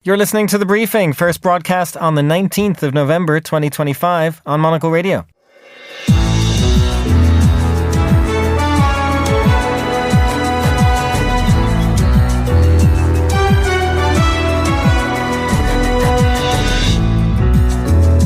You're listening to The Briefing, first broadcast on the 19th of November 2025 on Monocle Radio.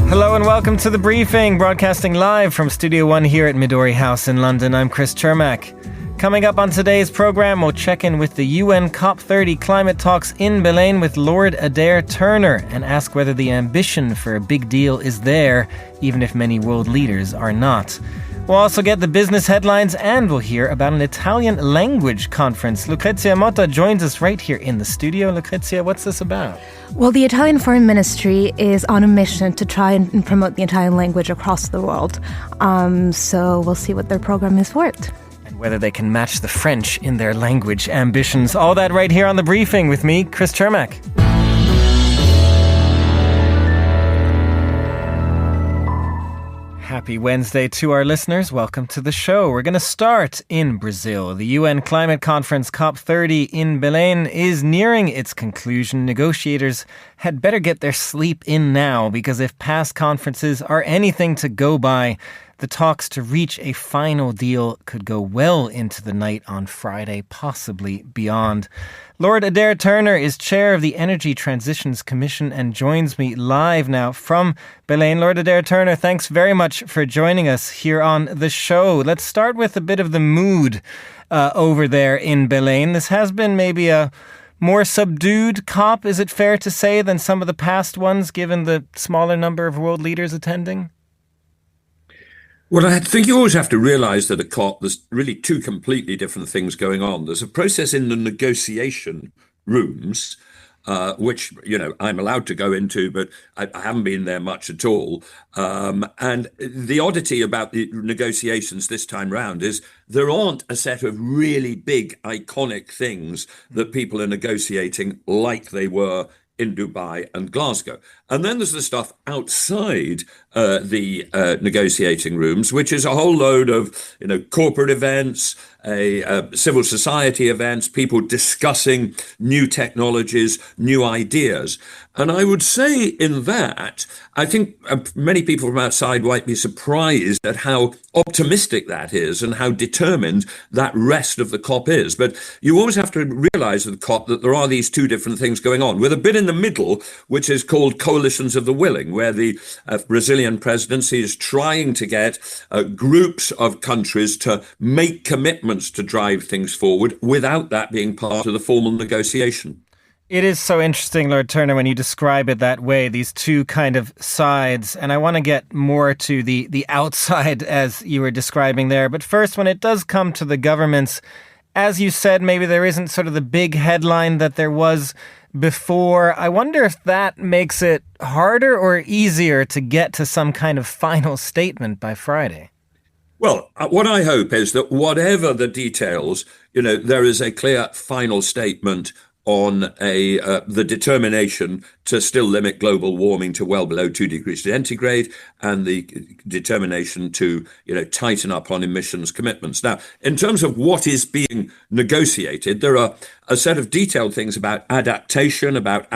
Hello and welcome to The Briefing, broadcasting live from Studio One here at Midori House in London. I'm Chris Chermak. Coming up on today's programme, we'll check in with the UN Cop30 climate talks in Belém with Lord Adair Turner and ask whether the ambition for a big deal is there, even if many world leaders are not. We'll also get the business headlines and we'll hear about an Italian language conference. Lucrezia Motta joins us right here in the studio. Lucrezia, what's this about? Well, the Italian Foreign Ministry is on a mission to try and promote the Italian language across the world. So we'll see what their program is worth. Whether they can match the French in their language ambitions. All that right here on The Briefing with me, Chris Chermak. Happy Wednesday to our listeners. Welcome to the show. We're going to start in Brazil. The UN climate conference Cop30 in Belém is nearing its conclusion. Negotiators had better get their sleep in now, because if past conferences are anything to go by, the talks to reach a final deal could go well into the night on Friday, possibly beyond. Lord Adair Turner is chair of the Energy Transitions Commission and joins me live now from Belém. Lord Adair Turner, thanks very much for joining us here on the show. Let's start with a bit of the mood over there in Belém. This has been maybe a more subdued COP, is it fair to say, than some of the past ones, given the smaller number of world leaders attending? Well, I think you always have to realize that at COP, there's really two completely different things going on. There's a process in the negotiation rooms, which, I'm allowed to go into, but I haven't been there much at all. And the oddity about the negotiations this time round is there aren't a set of really big, iconic things that people are negotiating like they were in Dubai and Glasgow. And then there's the stuff outside the negotiating rooms, which is a whole load of, corporate events, civil society events, people discussing new technologies, new ideas. And I would say in that, I think many people from outside might be surprised at how optimistic that is and how determined that rest of the COP is. But you always have to realize with the COP that there are these two different things going on, with a bit in the middle, which is called coalitions of the willing, where the Brazilian presidency is trying to get groups of countries to make commitments to drive things forward without that being part of the formal negotiation. It is so interesting, Lord Turner, when you describe it that way, these two kind of sides. And I want to get more to the outside as you were describing there. But first, when it does come to the governments, as you said, maybe there isn't sort of the big headline that there was before. I wonder if that makes it harder or easier to get to some kind of final statement by Friday. Well, what I hope is that whatever the details, there is a clear final statement on the determination to still limit global warming to well below 2 degrees centigrade, and the determination to, tighten up on emissions commitments. Now, in terms of what is being negotiated, there are a set of detailed things about adaptation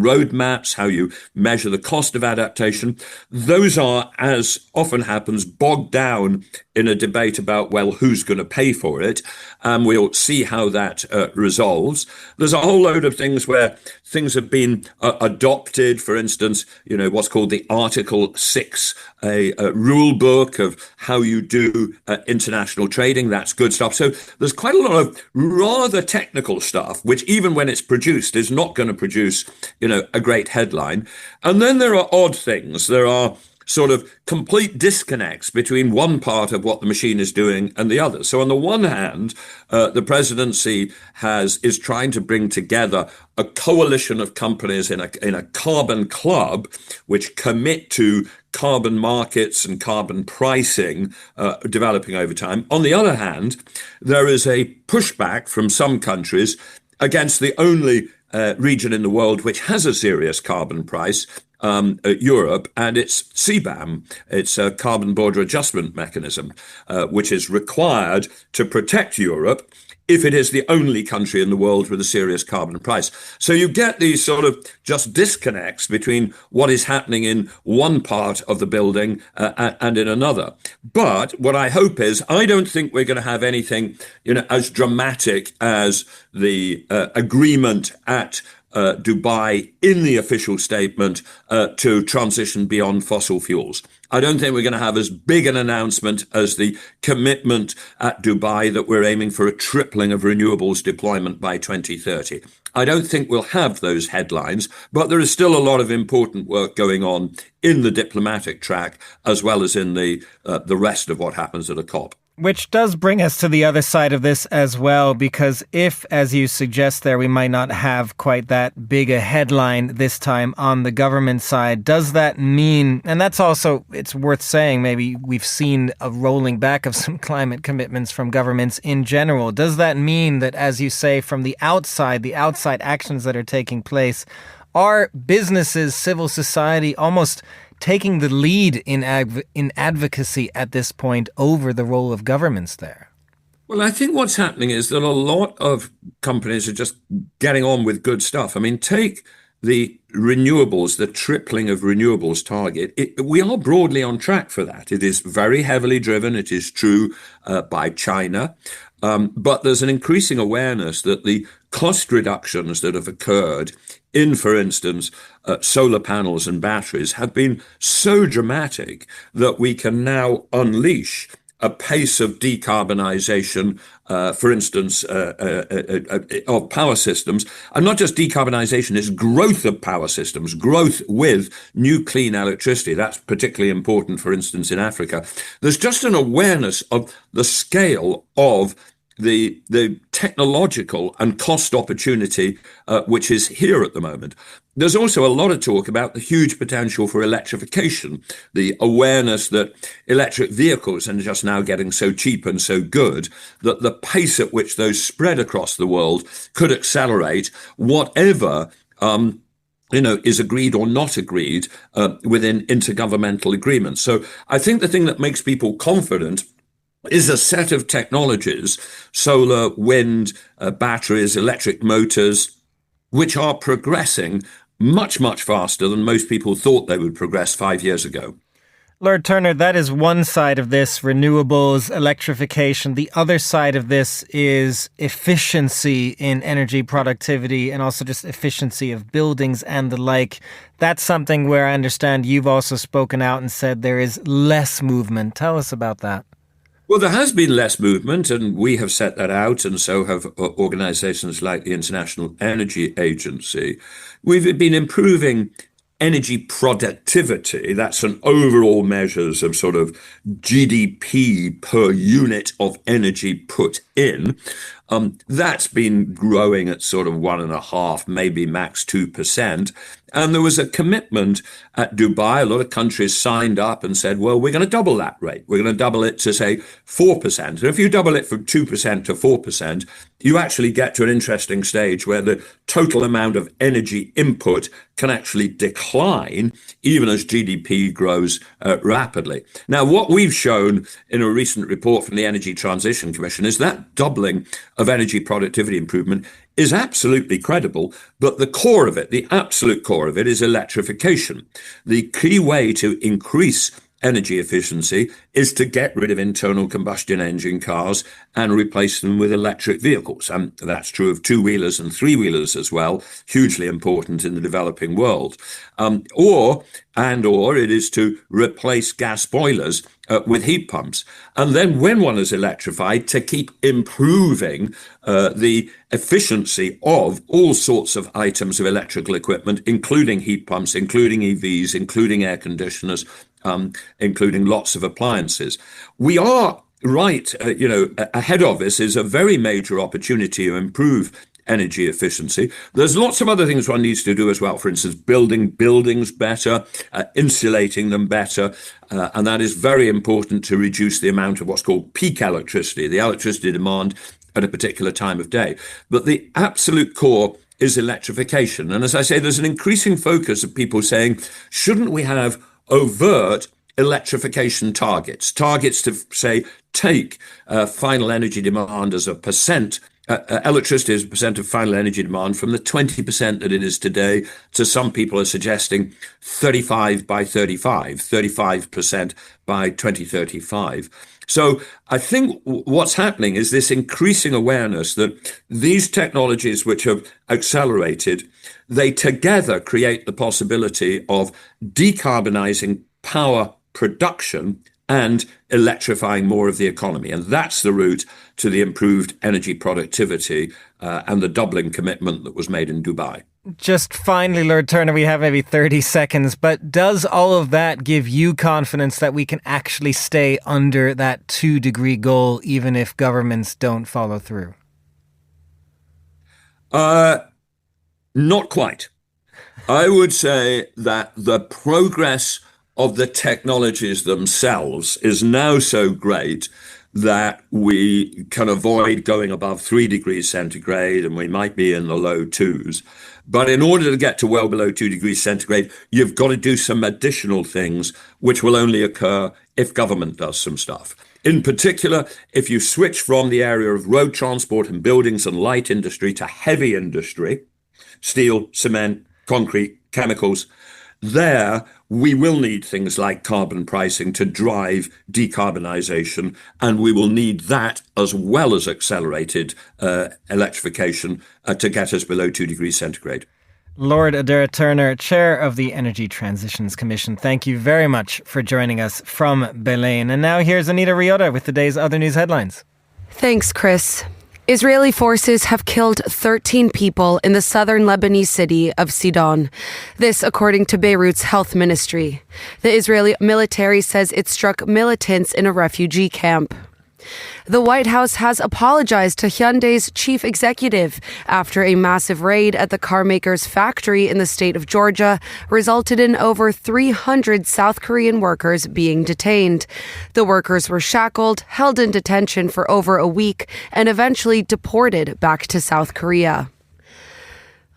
roadmaps, how you measure the cost of adaptation. Those are, as often happens, bogged down in a debate about, well, who's going to pay for it? And we'll see how that resolves. There's a whole load of things where things have been adopted. For instance, what's called the Article 6, a rule book of how you do international trading. That's good stuff. So there's quite a lot of rather technical stuff, which even when it's produced is not going to produce, a great headline. And then there are odd things. There are sort of complete disconnects between one part of what the machine is doing and the other. So on the one hand, the presidency is trying to bring together a coalition of companies in a carbon club, which commit to carbon markets and carbon pricing developing over time. On the other hand, there is a pushback from some countries against the only region in the world which has a serious carbon price, Europe, and it's CBAM. It's a carbon border adjustment mechanism, which is required to protect Europe if it is the only country in the world with a serious carbon price. So you get these sort of just disconnects between what is happening in one part of the building and in another. But what I hope is, I don't think we're going to have anything, as dramatic as the agreement at Dubai in the official statement to transition beyond fossil fuels. I don't think we're going to have as big an announcement as the commitment at Dubai that we're aiming for a tripling of renewables deployment by 2030. I don't think we'll have those headlines, but there is still a lot of important work going on in the diplomatic track, as well as in the rest of what happens at a COP. Which does bring us to the other side of this as well, because if, as you suggest there, we might not have quite that big a headline this time on the government side, does that mean, and that's also, it's worth saying, maybe we've seen a rolling back of some climate commitments from governments in general. Does that mean that, as you say, from the outside actions that are taking place, are businesses, civil society almost taking the lead in advocacy at this point over the role of governments there? Well, I think what's happening is that a lot of companies are just getting on with good stuff. I mean, take the renewables, the tripling of renewables target. We are broadly on track for that. It is very heavily driven, it is true, by China. But there's an increasing awareness that the cost reductions that have occurred in, for instance, solar panels and batteries have been so dramatic that we can now unleash a pace of decarbonisation, for instance, of power systems. And not just decarbonisation, it's growth of power systems, growth with new clean electricity. That's particularly important, for instance, in Africa. There's just an awareness of the scale of the technological and cost opportunity which is here at the moment. There's also a lot of talk about the huge potential for electrification, the awareness that electric vehicles are just now getting so cheap and so good that the pace at which those spread across the world could accelerate whatever is agreed or not agreed within intergovernmental agreements. So I think the thing that makes people confident is a set of technologies, solar, wind, batteries, electric motors, which are progressing much, much faster than most people thought they would progress 5 years ago. Lord Turner, that is one side of this, renewables, electrification. The other side of this is efficiency in energy productivity and also just efficiency of buildings and the like. That's something where I understand you've also spoken out and said there is less movement. Tell us about that. Well, there has been less movement, and we have set that out, and so have organizations like the International Energy Agency. We've been improving energy productivity. That's an overall measures of sort of GDP per unit of energy put in. That's been growing at sort of 1.5%, maybe max 2%. And there was a commitment at Dubai. A lot of countries signed up and said, well, we're going to double that rate. We're going to double it to, say, 4%. And if you double it from 2% to 4%, you actually get to an interesting stage where the total amount of energy input can actually decline even as GDP grows rapidly. Now, what we've shown in a recent report from the Energy Transition Commission is that doubling of energy productivity improvement is absolutely credible, but the core of it, the absolute core of it, is electrification. The key way to increase energy efficiency is to get rid of internal combustion engine cars and replace them with electric vehicles. And that's true of two-wheelers and three-wheelers as well, hugely important in the developing world. Or it is to replace gas boilers with heat pumps. And then when one is electrified, to keep improving the efficiency of all sorts of items of electrical equipment, including heat pumps, including EVs, including air conditioners, including lots of appliances. We are right, ahead of us is a very major opportunity to improve energy efficiency. There's lots of other things one needs to do as well. For instance, building buildings better, insulating them better. And that is very important to reduce the amount of what's called peak electricity, the electricity demand at a particular time of day. But the absolute core is electrification. And as I say, there's an increasing focus of people saying, shouldn't we have overt electrification targets to say, take final energy demand as a percent electricity as a percent of final energy demand from the 20% that it is today to some people are suggesting 35 by 35, 35% by 2035. So I think what's happening is this increasing awareness that these technologies which have accelerated, they together create the possibility of decarbonizing power production and electrifying more of the economy. And that's the route to the improved energy productivity and the doubling commitment that was made in Dubai. Just finally, Lord Turner, we have maybe 30 seconds, but does all of that give you confidence that we can actually stay under that 2-degree goal, even if governments don't follow through? Not quite. I would say that the progress of the technologies themselves is now so great that we can avoid going above 3 degrees centigrade, and we might be in the low 2s. But in order to get to well below 2 degrees centigrade, you've got to do some additional things, which will only occur if government does some stuff. In particular, if you switch from the area of road transport and buildings and light industry to heavy industry, steel, cement, concrete, chemicals, there we will need things like carbon pricing to drive decarbonisation, and we will need that as well as accelerated electrification to get us below 2 degrees centigrade. Lord Adair Turner, Chair of the Energy Transitions Commission, thank you very much for joining us from Belém. And now here's Anita Riota with the day's other news headlines. Thanks, Chris. Israeli forces have killed 13 people in the southern Lebanese city of Sidon. This, according to Beirut's health ministry. The Israeli military says it struck militants in a refugee camp. The White House has apologized to Hyundai's chief executive after a massive raid at the carmaker's factory in the state of Georgia resulted in over 300 South Korean workers being detained. The workers were shackled, held in detention for over a week, and eventually deported back to South Korea.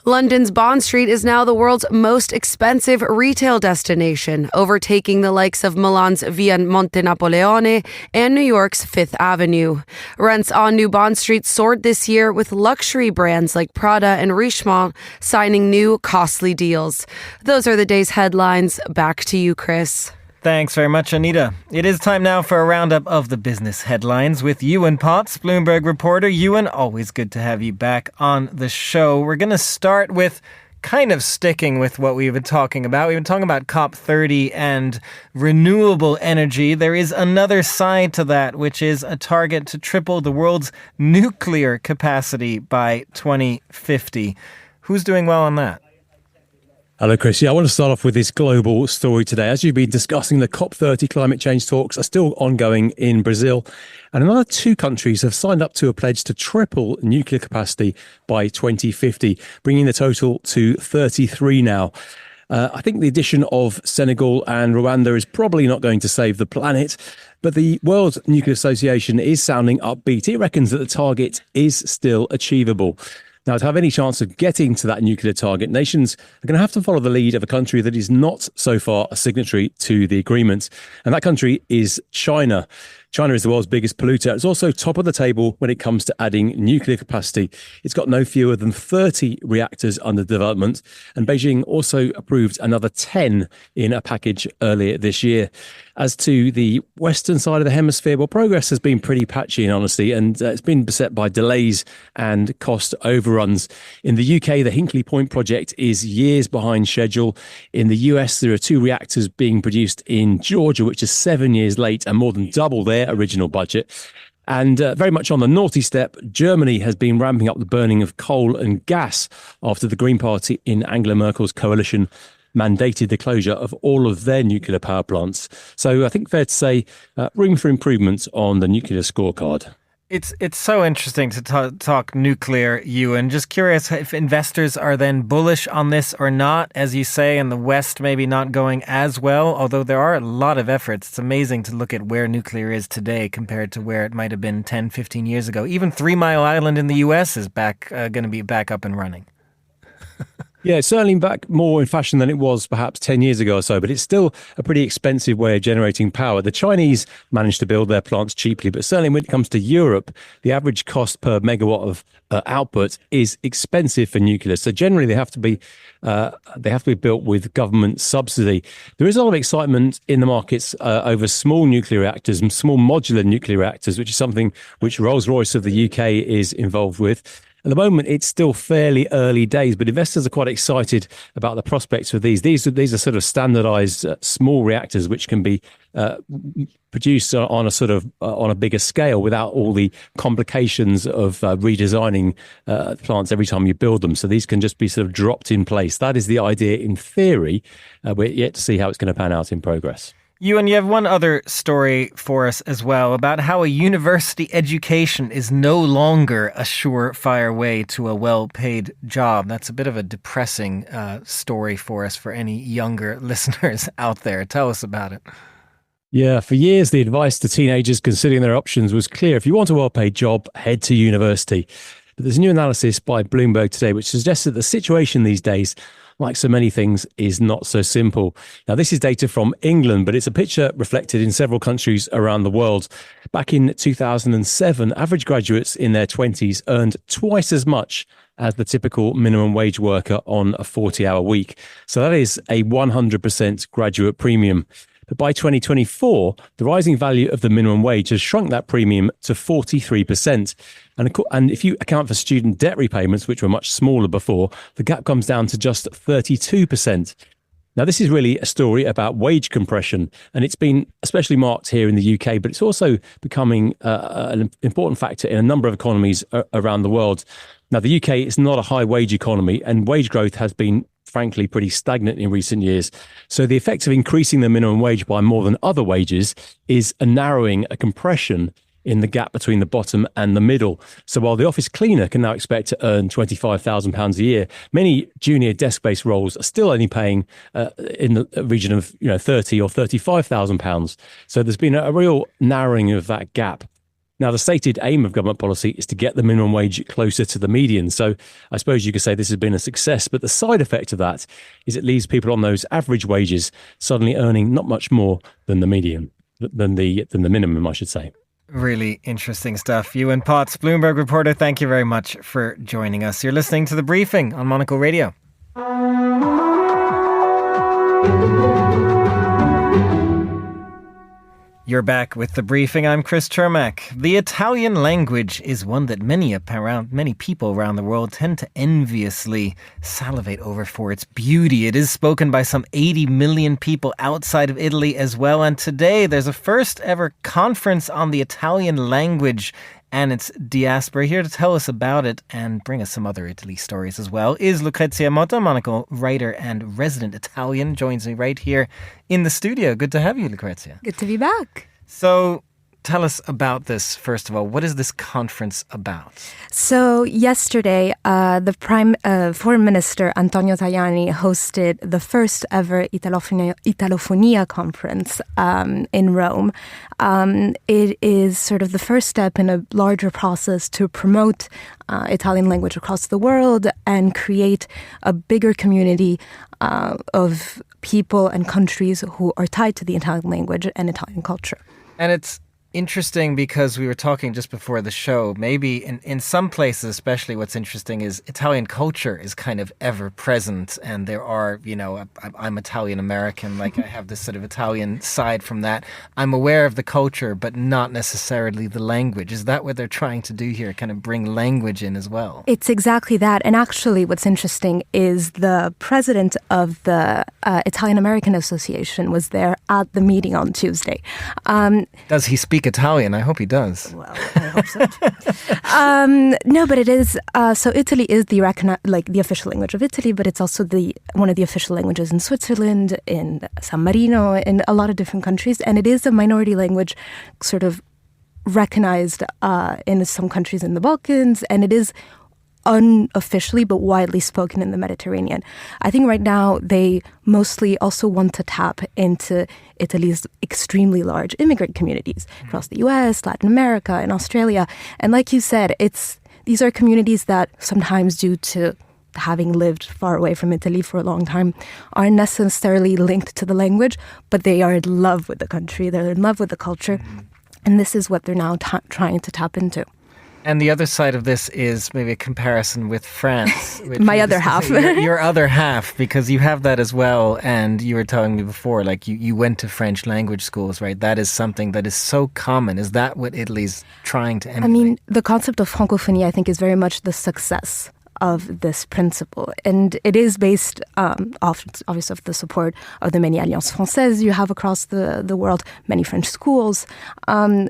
London's Bond Street is now the world's most expensive retail destination, overtaking the likes of Milan's Via Monte Napoleone and New York's Fifth Avenue. Rents on New Bond Street soared this year, with luxury brands like Prada and Richemont signing new, costly deals. Those are the day's headlines. Back to you, Chris. Thanks very much, Anita. It is time now for a roundup of the business headlines with Ewan Potts, Bloomberg reporter. Ewan, always good to have you back on the show. We're going to start with kind of sticking with what we've been talking about. We've been talking about Cop30 and renewable energy. There is another side to that, which is a target to triple the world's nuclear capacity by 2050. Who's doing well on that? Hello, Chris. I want to start off with this global story today. As you've been discussing, the Cop30 climate change talks are still ongoing in Brazil. And another 2 countries have signed up to a pledge to triple nuclear capacity by 2050, bringing the total to 33 now. I think the addition of Senegal and Rwanda is probably not going to save the planet, but the World Nuclear Association is sounding upbeat. It reckons that the target is still achievable. Now, to have any chance of getting to that nuclear target, nations are going to have to follow the lead of a country that is not so far a signatory to the agreement. And that country is China. China is the world's biggest polluter. It's also top of the table when it comes to adding nuclear capacity. It's got no fewer than 30 reactors under development. And Beijing also approved another 10 in a package earlier this year. As to the western side of the hemisphere, well, progress has been pretty patchy in honesty, and it's been beset by delays and cost overruns. In the UK, the Hinkley Point project is years behind schedule. In the US, there are 2 reactors being produced in Georgia, which is 7 years late and more than double their original budget. And very much on the naughty step, Germany has been ramping up the burning of coal and gas after the Green Party in Angela Merkel's coalition mandated the closure of all of their nuclear power plants. So I think fair to say room for improvement on the nuclear scorecard. It's so interesting to talk nuclear, Ewan. Just curious if investors are then bullish on this or not, as you say, and the West maybe not going as well, although there are a lot of efforts. It's amazing to look at where nuclear is today compared to where it might have been 10, 15 years ago. Even 3 Mile Island in the US is going to be back up and running. Yeah, it's certainly back more in fashion than it was perhaps 10 years ago or so, but it's still a pretty expensive way of generating power. The Chinese managed to build their plants cheaply, but certainly when it comes to Europe, the average cost per megawatt of output is expensive for nuclear. So generally they have to be built with government subsidy. There is a lot of excitement in the markets over small nuclear reactors and small modular nuclear reactors, which is something which Rolls-Royce of the UK is involved with. At the moment, it's still fairly early days, but investors are quite excited about the prospects for these. These are sort of standardized small reactors which can be produced on a bigger scale without all the complications of redesigning plants every time you build them. So these can just be sort of dropped in place. That is the idea in theory. We're yet to see how it's going to pan out in progress. You have one other story for us as well about how a university education is no longer a surefire way to a well-paid job. That's a bit of a depressing story for us, for any younger listeners out there. Tell us about it. Yeah, for years, the advice to teenagers considering their options was clear. If you want a well-paid job, head to university. But there's a new analysis by Bloomberg today, which suggests that the situation these days, like so many things, is not so simple. Now, this is data from England, but it's a picture reflected in several countries around the world. Back in 2007, average graduates in their 20s earned twice as much as the typical minimum wage worker on a 40-hour week. So that is a 100% graduate premium. But by 2024, the rising value of the minimum wage has shrunk that premium to 43%. And if you account for student debt repayments, which were much smaller before, the gap comes down to just 32%. Now, this is really a story about wage compression, and it's been especially marked here in the UK, but it's also becoming an important factor in a number of economies around the world. Now, the UK is not a high wage economy, and wage growth has been frankly pretty stagnant in recent years. So the effect of increasing the minimum wage by more than other wages is a compression in the gap between the bottom and the middle. So while the office cleaner can now expect to earn £25,000 a year, many junior desk-based roles are still only paying in the region of £30,000 or £35,000. So there's been a real narrowing of that gap. Now, the stated aim of government policy is to get the minimum wage closer to the median. So I suppose you could say this has been a success, but the side effect of that is it leaves people on those average wages suddenly earning not much more than the median, than the minimum, I should say. Really interesting stuff. Ewan Potts, Bloomberg reporter, thank you very much for joining us. You're listening to The Briefing on Monocle Radio. You're back with The Briefing. I'm Chris Chermak. The Italian language is one that many people around the world tend to enviously salivate over for its beauty. It is spoken by some 80 million people outside of Italy as well. And today there's a first ever conference on the Italian language and its diaspora. Here to tell us about it and bring us some other Italy stories as well is Lucrezia Motta, Monocle writer and resident Italian, joins me right here in the studio. Good to have you, Lucrezia. Good to be back. So tell us about this, first of all. What is this conference about? So yesterday, the Foreign Minister Antonio Tajani hosted the first ever Italofonia conference in Rome. It is sort of the first step in a larger process to promote Italian language across the world and create a bigger community of people and countries who are tied to the Italian language and Italian culture. And it's interesting because we were talking just before the show, maybe in some places especially, what's interesting is Italian culture is kind of ever present, and there are, I'm Italian American, like I have this sort of Italian side from that. I'm aware of the culture, but not necessarily the language. Is that what they're trying to do here, kind of bring language in as well? It's exactly that. And actually what's interesting is the president of the Italian American Association was there at the meeting on Tuesday. Does he speak Italian? I hope he does. Well, I hope so too. No, but it is. So Italy is the official language of Italy, but it's also one of the official languages in Switzerland, in San Marino, in a lot of different countries, and it is a minority language, sort of recognized in some countries in the Balkans, and it is unofficially but widely spoken in the Mediterranean. I think right now they mostly also want to tap into Italy's extremely large immigrant communities across the US, Latin America, and Australia. And like you said, these are communities that sometimes, due to having lived far away from Italy for a long time, aren't necessarily linked to the language, but they are in love with the country, they're in love with the culture, and this is what they're now trying to tap into. And the other side of this is maybe a comparison with France. My other half. Your other half, because you have that as well. And you were telling me before, like you went to French language schools, right? That is something that is so common. Is that what Italy's trying to emulate? I mean, the concept of francophonie, I think, is very much the success of this principle. And it is based, obviously, of the support of the many Alliances Françaises you have across the world, many French schools. Even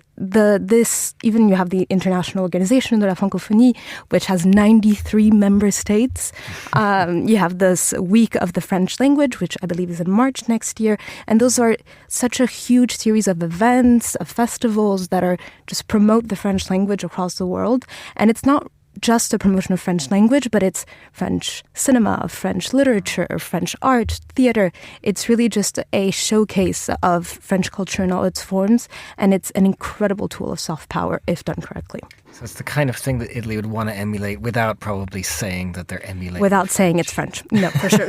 you have the International Organization de la Francophonie, which has 93 member states. You have this Week of the French Language, which I believe is in March next year. And those are such a huge series of events, of festivals that are just promote the French language across the world. And it's not just a promotion of French language, but it's French cinema, French literature, French art, theater. It's really just a showcase of French culture in all its forms, and it's an incredible tool of soft power if done correctly. So it's the kind of thing that Italy would want to emulate without probably saying that they're emulating. Without saying it's French. No, for sure.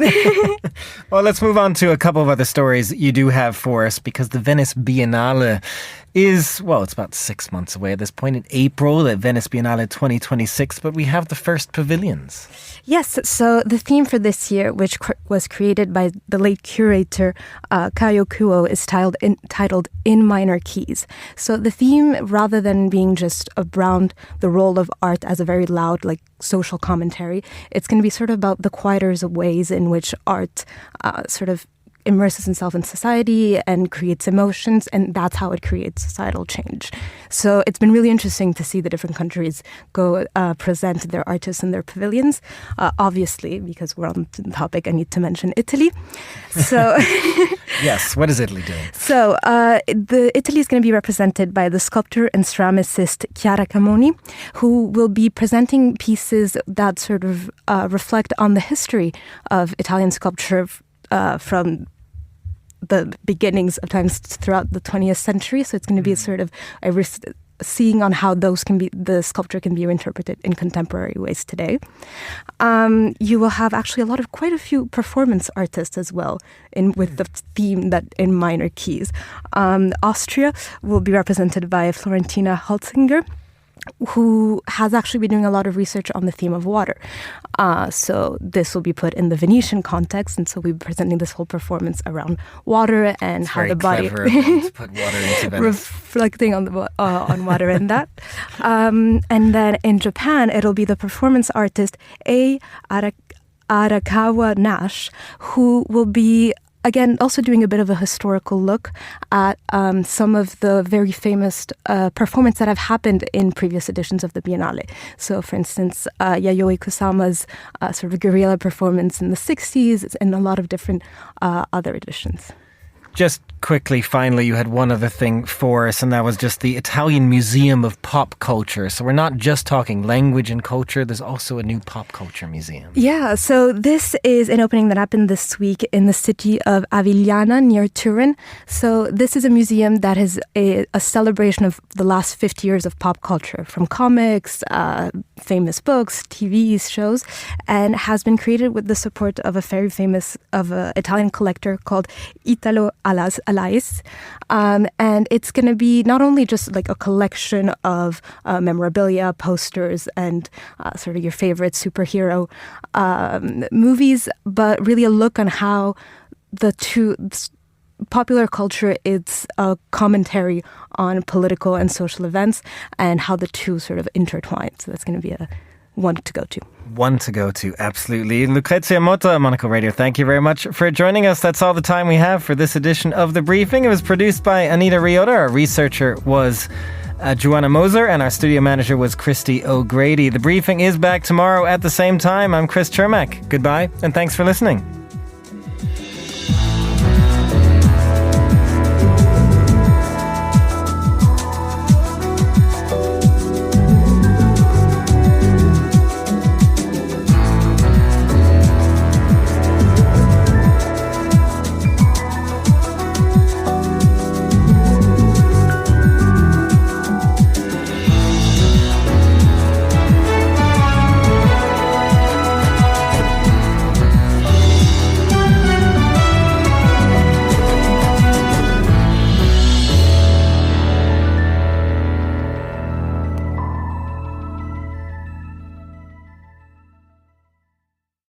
Well, let's move on to a couple of other stories you do have for us, because the Venice Biennale is, well, it's about 6 months away at this point, in April, at Venice Biennale 2026, but we have the first pavilions. Yes, so the theme for this year, which was created by the late curator Kayo Kuo, is titled In Minor Keys. So the theme, rather than being just around the role of art as a very loud, like, social commentary, it's going to be sort of about the quieter ways in which art sort of immerses itself in society and creates emotions, and that's how it creates societal change. So it's been really interesting to see the different countries go present their artists in their pavilions. Obviously, because we're on the topic, I need to mention Italy. So yes, what is Italy doing? So Italy is going to be represented by the sculptor and ceramicist Chiara Camoni, who will be presenting pieces that sort of reflect on the history of Italian sculpture from the beginnings of times throughout the 20th century. So it's going to be sort of seeing on how the sculpture can be interpreted in contemporary ways today. You will have actually quite a few performance artists as well, with the theme that in minor keys. Austria will be represented by Florentina Holzinger, who has actually been doing a lot of research on the theme of water. So this will be put in the Venetian context, and so we'll be presenting this whole performance around water and it's how the body clever to put water into Venice. Reflecting on water and that. And then in Japan, it'll be the performance artist Arakawa Nash, who will be again also doing a bit of a historical look at some of the very famous performances that have happened in previous editions of the Biennale. So, for instance, Yayoi Kusama's sort of guerrilla performance in the 60s and a lot of different other editions. Just quickly, finally, you had one other thing for us, and that was just the Italian Museum of Pop Culture. So we're not just talking language and culture, there's also a new pop culture museum. Yeah, so this is an opening that happened this week in the city of Avigliana near Turin. So this is a museum that is a celebration of the last 50 years of pop culture, from comics, famous books, TV shows, and has been created with the support of a very famous Italian collector called Italo Alais. And it's going to be not only just like a collection of memorabilia, posters, and sort of your favorite superhero movies, but really a look on how the two popular culture is a commentary on political and social events and how the two sort of intertwine. So that's going to be a one to go to. One to go to, absolutely. Lucrezia Motta, Monocle Radio, thank you very much for joining us. That's all the time we have for this edition of The Briefing. It was produced by Anita Riota. Our researcher was Joanna Moser, and our studio manager was Christy O'Grady. The Briefing is back tomorrow at the same time. I'm Chris Chermak. Goodbye, and thanks for listening.